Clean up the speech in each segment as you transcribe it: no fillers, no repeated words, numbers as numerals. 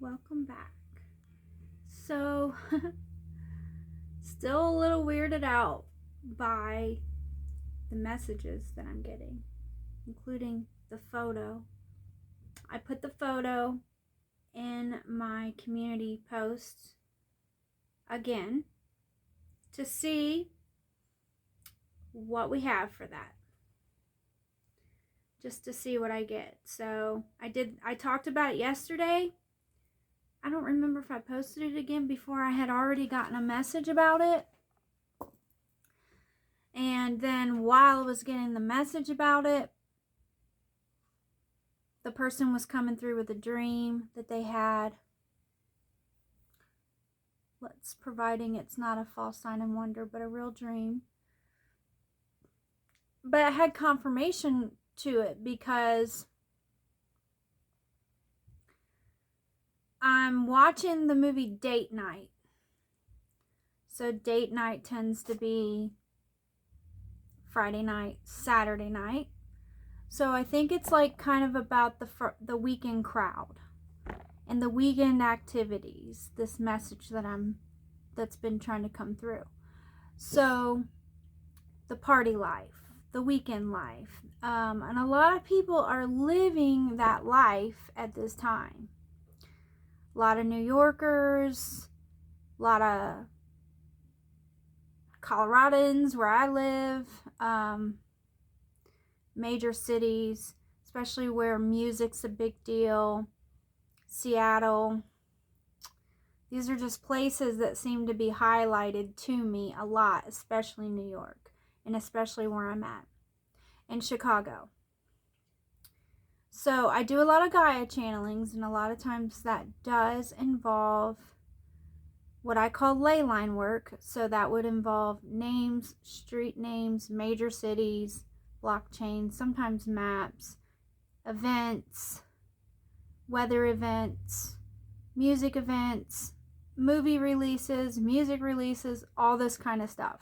Welcome back. So, still a little weirded out by the messages that I'm getting, including the photo. I put the photo in my community post again to see what we have for that. Just to see what I get. So, I talked about it yesterday. I don't remember if I posted it again before I had already gotten a message about it. And then while I was getting the message about it, the person was coming through with a dream that they had. Providing it's not a false sign and wonder, but a real dream. But I had confirmation to it because I'm watching the movie Date Night. So date night tends to be Friday night, Saturday night. So I think it's like kind of about the weekend crowd and the weekend activities. This message that's been trying to come through. So the party life, the weekend life, and a lot of people are living that life at this time. A lot of New Yorkers, a lot of Coloradans where I live, major cities, especially where music's a big deal, Seattle. These are just places that seem to be highlighted to me a lot, especially New York, and especially where I'm at, in Chicago. So I do a lot of Gaia channelings, and a lot of times that does involve what I call ley line work. So that would involve names, street names, major cities, blockchains, sometimes maps, events, weather events, music events, movie releases, music releases, all this kind of stuff.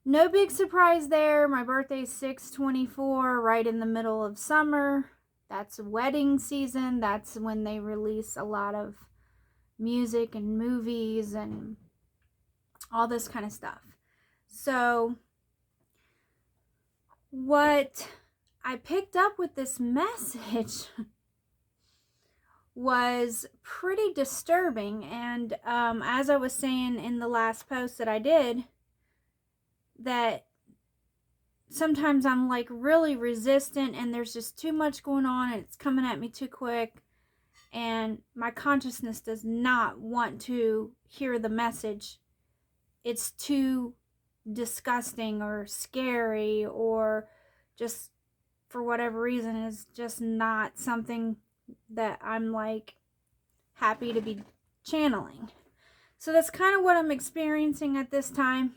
No big surprise there. My birthday's 6/24, right in the middle of summer. That's wedding season. That's when they release a lot of music and movies and all this kind of stuff. So what I picked up with this message was pretty disturbing. And as I was saying in the last post that I did, that sometimes I'm like really resistant and there's just too much going on and it's coming at me too quick. And my consciousness does not want to hear the message. It's too disgusting or scary, or just for whatever reason is just not something that I'm like happy to be channeling. So that's kind of what I'm experiencing at this time.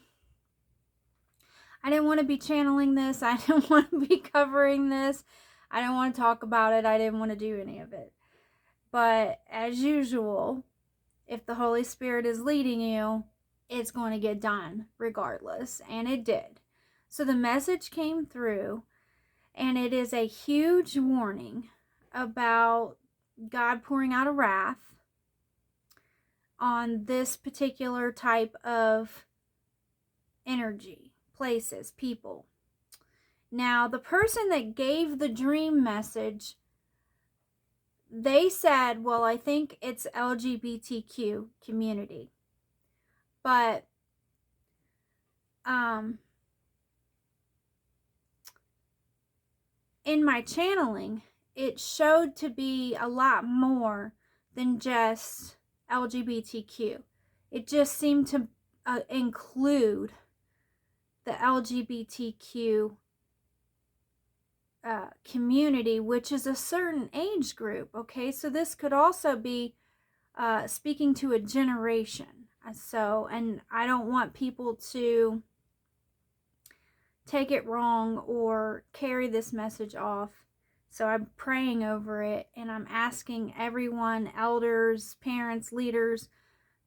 I didn't want to be channeling this. I didn't want to be covering this. I didn't want to talk about it. I didn't want to do any of it. But as usual, if the Holy Spirit is leading you, it's going to get done regardless. And it did. So the message came through, and it is a huge warning about God pouring out a wrath on this particular type of energy, places, people. Now, the person that gave the dream message, they said, well, I think it's LGBTQ community. But in my channeling, it showed to be a lot more than just LGBTQ. It just seemed to include the LGBTQ community, which is a certain age group. Okay, so this could also be speaking to a generation. So, and I don't want people to take it wrong or carry this message off. So I'm praying over it, and I'm asking everyone, elders, parents, leaders,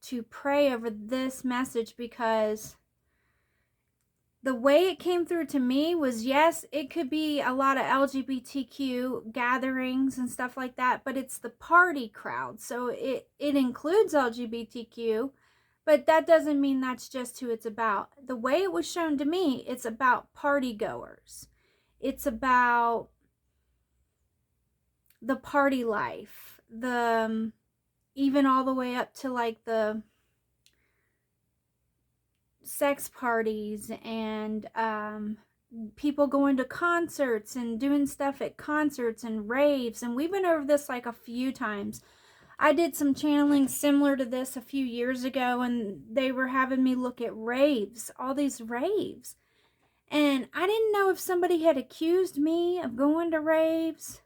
to pray over this message, because the way it came through to me was, yes, it could be a lot of LGBTQ gatherings and stuff like that, but it's the party crowd. So it includes LGBTQ, but that doesn't mean that's just who it's about. The way it was shown to me, it's about party goers. It's about the party life, the even all the way up to like the sex parties and people going to concerts and doing stuff at concerts and raves. And we've been over this like a few times. I did some channeling similar to this a few years ago, and they were having me look at raves, all these raves. And I didn't know if somebody had accused me of going to raves,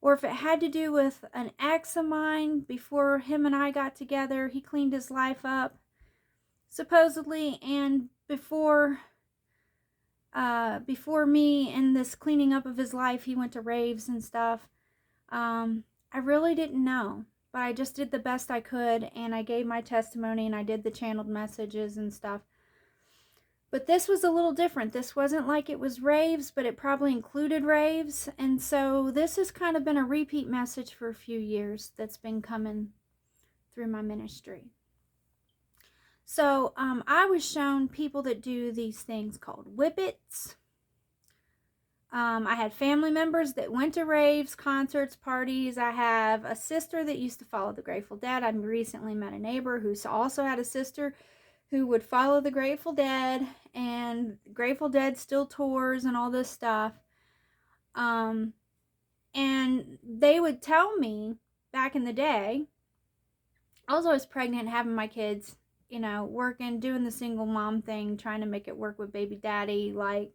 or if it had to do with an ex of mine. Before him and I got together, he cleaned his life up, supposedly, and before me and this cleaning up of his life, he went to raves and stuff. I really didn't know, but I just did the best I could, and I gave my testimony, and I did the channeled messages and stuff. But this was a little different. This wasn't like it was raves, but it probably included raves. And so this has kind of been a repeat message for a few years that's been coming through my ministry. So I was shown people that do these things called whippets. I had family members that went to raves, concerts, parties. I have a sister that used to follow the Grateful Dead. I recently met a neighbor who also had a sister who would follow the Grateful Dead, and Grateful Dead still tours and all this stuff. And they would tell me back in the day, I was always pregnant, having my kids, you know, working, doing the single mom thing, trying to make it work with baby daddy, like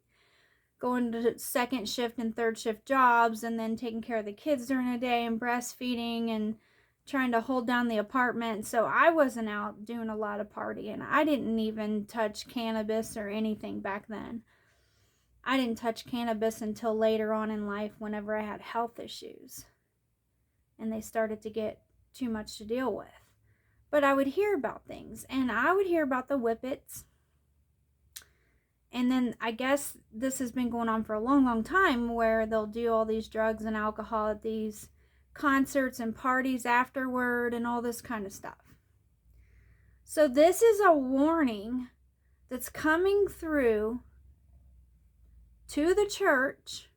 going to second shift and third shift jobs, and then taking care of the kids during the day and breastfeeding and trying to hold down the apartment. So I wasn't out doing a lot of partying. I didn't even touch cannabis or anything back then. I didn't touch cannabis until later on in life, whenever I had health issues and they started to get too much to deal with. But I would hear about things, and I would hear about the whippets. And then I guess this has been going on for a long, long time, where they'll do all these drugs and alcohol at these concerts and parties afterward and all this kind of stuff. So this is a warning that's coming through to the church,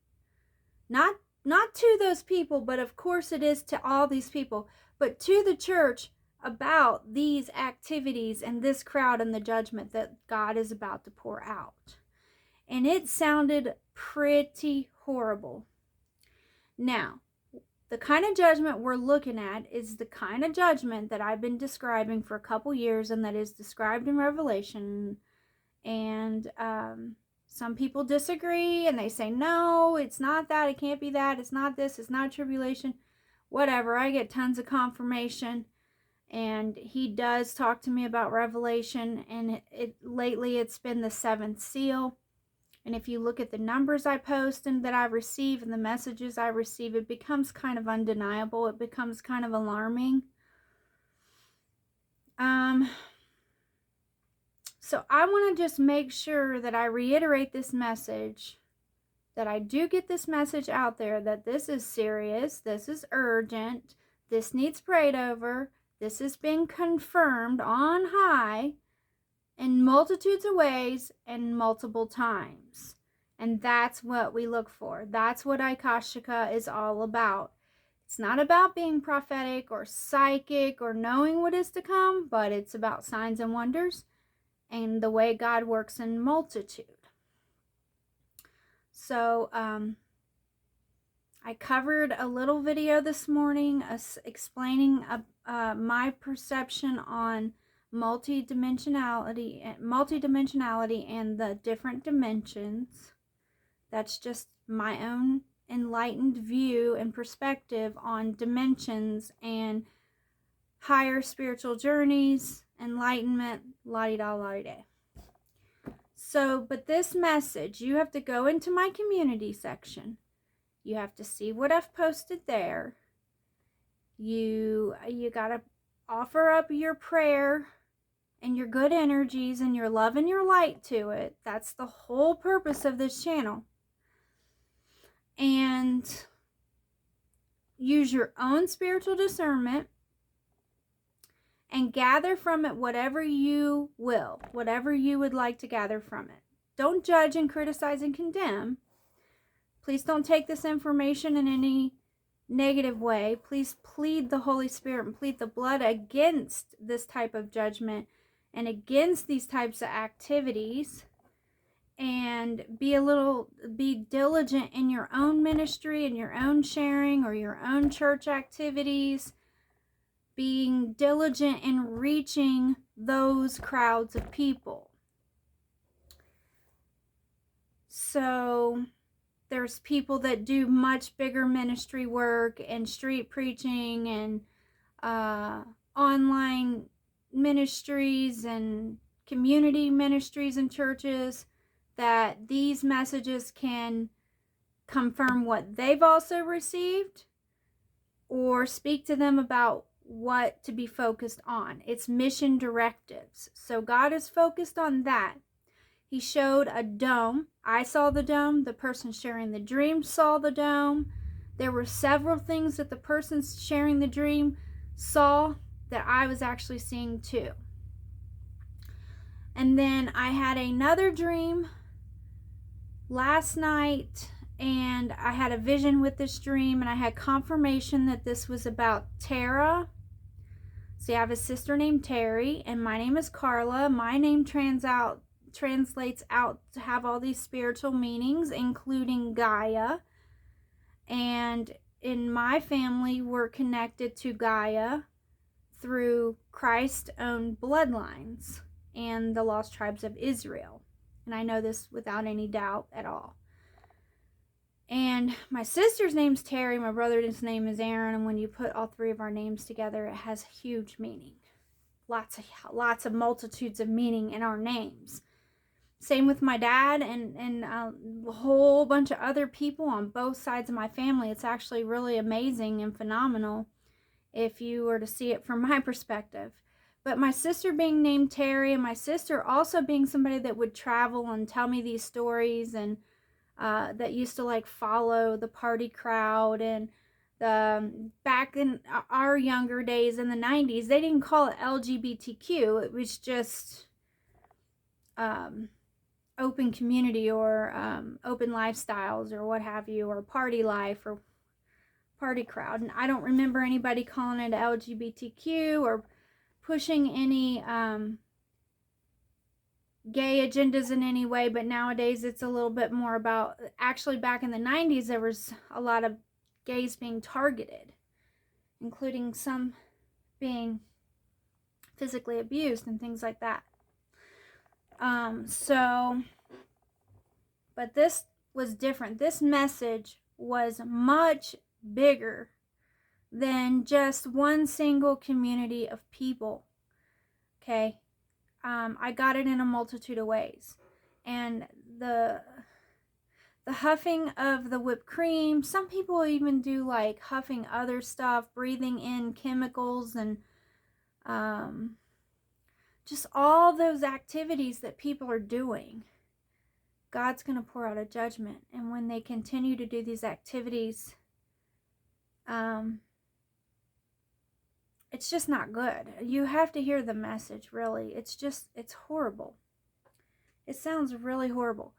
not to those people, but of course it is to all these people, but to the church, about these activities and this crowd and the judgment that God is about to pour out. And it sounded pretty horrible. Now, the kind of judgment we're looking at is the kind of judgment that I've been describing for a couple years, and that is described in Revelation. And some people disagree, and they say, no, it's not that, it can't be that, it's not this, it's not tribulation, whatever. I get tons of confirmation, and he does talk to me about Revelation, and lately it's been the seventh seal. And if you look at the numbers I post and that I receive and the messages I receive, it becomes kind of undeniable. It becomes kind of alarming. So I want to just make sure that I reiterate this message, that I do get this message out there, that this is serious, this is urgent, this needs prayed over, this has been confirmed on high in multitudes of ways and multiple times. And that's what we look for. That's what Akashika is all about. It's not about being prophetic or psychic or knowing what is to come, but it's about signs and wonders and the way God works in multitude. So, I covered a little video this morning explaining my perception on multidimensionality and the different dimensions. That's just my own enlightened view and perspective on dimensions and higher spiritual journeys, enlightenment, la-di-da, la-di-da. So, but this message, you have to go into my community section. You have to see what I've posted there. You got to offer up your prayer and your good energies and your love and your light to it. That's the whole purpose of this channel. And use your own spiritual discernment and gather from it whatever you will, whatever you would like to gather from it. Don't judge and criticize and condemn. Please don't take this information in any negative way. Please plead the Holy Spirit and plead the blood against this type of judgment and against these types of activities. And be diligent in your own ministry and your own sharing or your own church activities. Being diligent in reaching those crowds of people. So there's people that do much bigger ministry work and street preaching and online ministries and community ministries and churches, that these messages can confirm what they've also received or speak to them about what to be focused on. It's mission directives. So God is focused on that. He showed a dome. I saw the dome. The person sharing the dream saw the dome. There were several things that the person sharing the dream saw that I was actually seeing too. And then I had another dream last night, and I had a vision with this dream, and I had confirmation that this was about Tara. See, I have a sister named Terry, and my name is Carla. My name translates out to have all these spiritual meanings, including Gaia. And in my family, we're connected to Gaia through Christ's own bloodlines and the lost tribes of Israel. And I know this without any doubt at all. And my sister's name's Terry, my brother's name is Aaron, and when you put all three of our names together, it has huge meaning. Lots of multitudes of meaning in our names. Same with my dad and a whole bunch of other people on both sides of my family. It's actually really amazing and phenomenal if you were to see it from my perspective. But my sister being named Terry, and my sister also being somebody that would travel and tell me these stories, and that used to like follow the party crowd. And back in our younger days in the 90s, they didn't call it LGBTQ. It was just open community or open lifestyles or what have you, or party life or party crowd. And I don't remember anybody calling it LGBTQ or pushing any gay agendas in any way, but nowadays it's a little bit more about, actually back in the 90s there was a lot of gays being targeted, including some being physically abused and things like that. But this was different. This message was much bigger than just one single community of people. Okay. I got it in a multitude of ways. And the huffing of the whipped cream, some people even do like huffing other stuff, breathing in chemicals, and just all those activities that people are doing. God's going to pour out a judgment. And when they continue to do these activities, it's just not good. You have to hear the message, really. It's horrible. It sounds really horrible.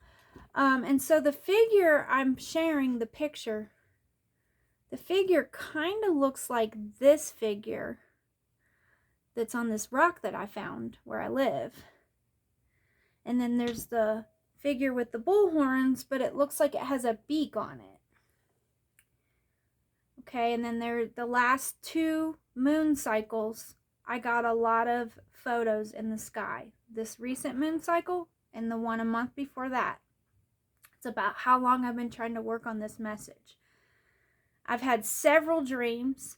And so the figure I'm sharing, the picture, the figure kind of looks like this figure that's on this rock that I found where I live. And then there's the figure with the bull horns, but it looks like it has a beak on it. Okay, and then the last 2 moon cycles, I got a lot of photos in the sky. This recent moon cycle and the one a month before that. It's about how long I've been trying to work on this message. I've had several dreams.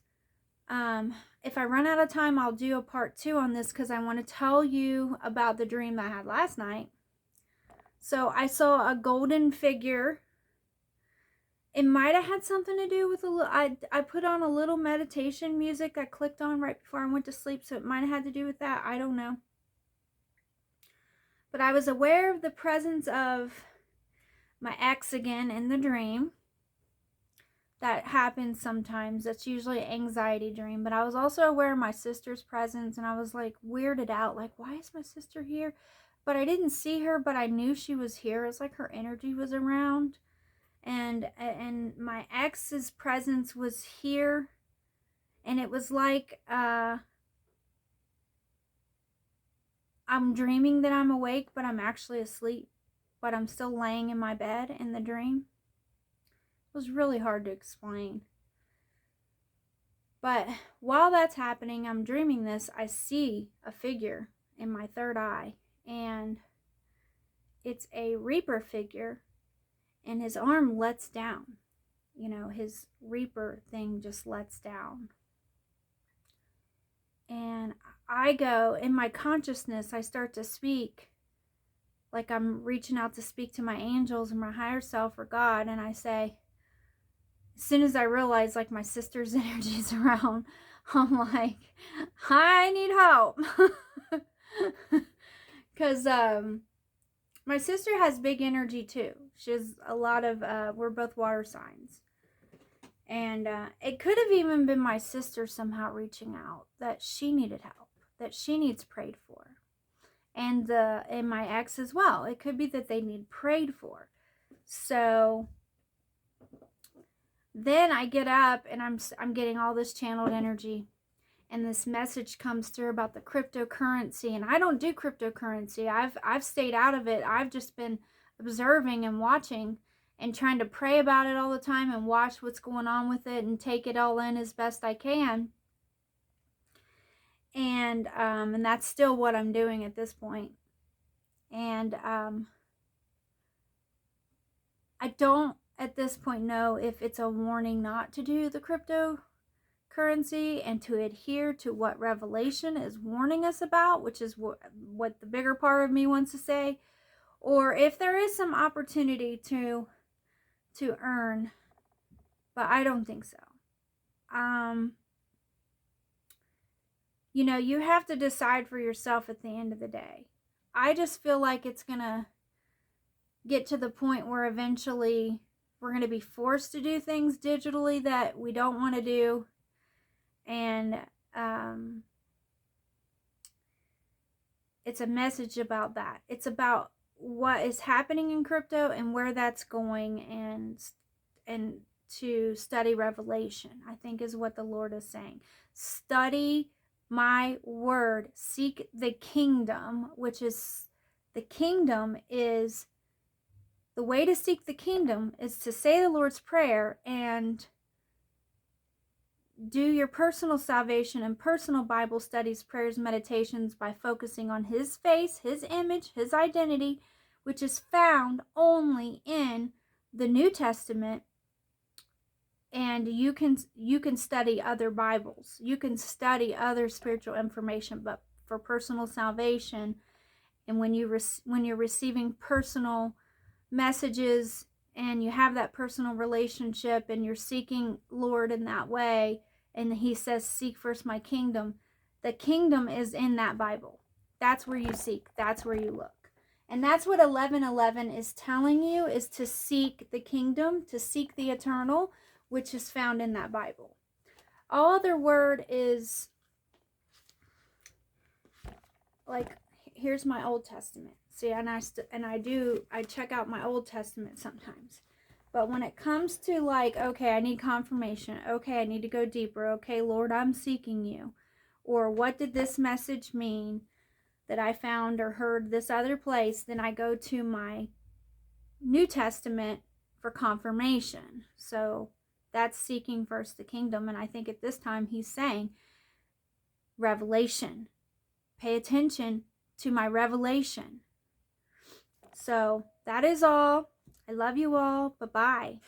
If I run out of time, I'll do a part 2 on this, because I want to tell you about the dream I had last night. So I saw a golden figure. It might have had something to do with I put on a little meditation music I clicked on right before I went to sleep, so it might have had to do with that. I don't know. But I was aware of the presence of my ex again in the dream. That happens sometimes. That's usually an anxiety dream. But I was also aware of my sister's presence, and I was like weirded out. Like, why is my sister here? But I didn't see her, but I knew she was here. It's like her energy was around. And my ex's presence was here. And it was like I'm dreaming that I'm awake, but I'm actually asleep. But I'm still laying in my bed in the dream. It was really hard to explain. But while that's happening, I'm dreaming this, I see a figure in my third eye. And it's a Reaper figure. And his arm lets down. You know, his Reaper thing just lets down. And I go, in my consciousness, I start to speak. Like I'm reaching out to speak to my angels or my higher self or God. And I say, as soon as I realize like my sister's energy's around, I'm like, I need help. Because my sister has big energy too. She has a lot of, we're both water signs. And it could have even been my sister somehow reaching out that she needed help, that she needs prayed for. And my ex as well. It could be that they need prayed for. So then I get up and I'm getting all this channeled energy, and this message comes through about the cryptocurrency. And I don't do cryptocurrency. I've stayed out of it. I've just been observing and watching and trying to pray about it all the time and watch what's going on with it and take it all in as best I can. And that's still what I'm doing at this point. And I don't at this point know if it's a warning not to do the cryptocurrency and to adhere to what Revelation is warning us about, which is what the bigger part of me wants to say, or if there is some opportunity to earn, but I don't think so. You know, you have to decide for yourself at the end of the day. I just feel like it's gonna get to the point where eventually we're going to be forced to do things digitally that we don't want to do. And it's a message about that. It's about what is happening in crypto and where that's going, and to study Revelation, I think is what the Lord is saying. Study my word. Seek the kingdom, which is, the kingdom is, the way to seek the kingdom is to say the Lord's Prayer and do your personal salvation and personal Bible studies, prayers, meditations by focusing on His face, His image, His identity, which is found only in the New Testament. And you can study other Bibles. You can study other spiritual information, but for personal salvation, and when you're receiving personal messages and you have that personal relationship and you're seeking Lord in that way, and He says, seek first my kingdom, the kingdom is in that Bible. That's where you seek. That's where you look. And that's what 11:11 is telling you, is to seek the kingdom, to seek the eternal, which is found in that Bible. All other word is like, here's my Old Testament. See, and I check out my Old Testament sometimes. But when it comes to like, okay, I need confirmation. Okay, I need to go deeper. Okay, Lord, I'm seeking you. Or what did this message mean that I found or heard this other place? Then I go to my New Testament for confirmation. So that's seeking first the kingdom. And I think at this time He's saying, revelation. Pay attention to my revelation. So that is all. I love you all. Bye-bye.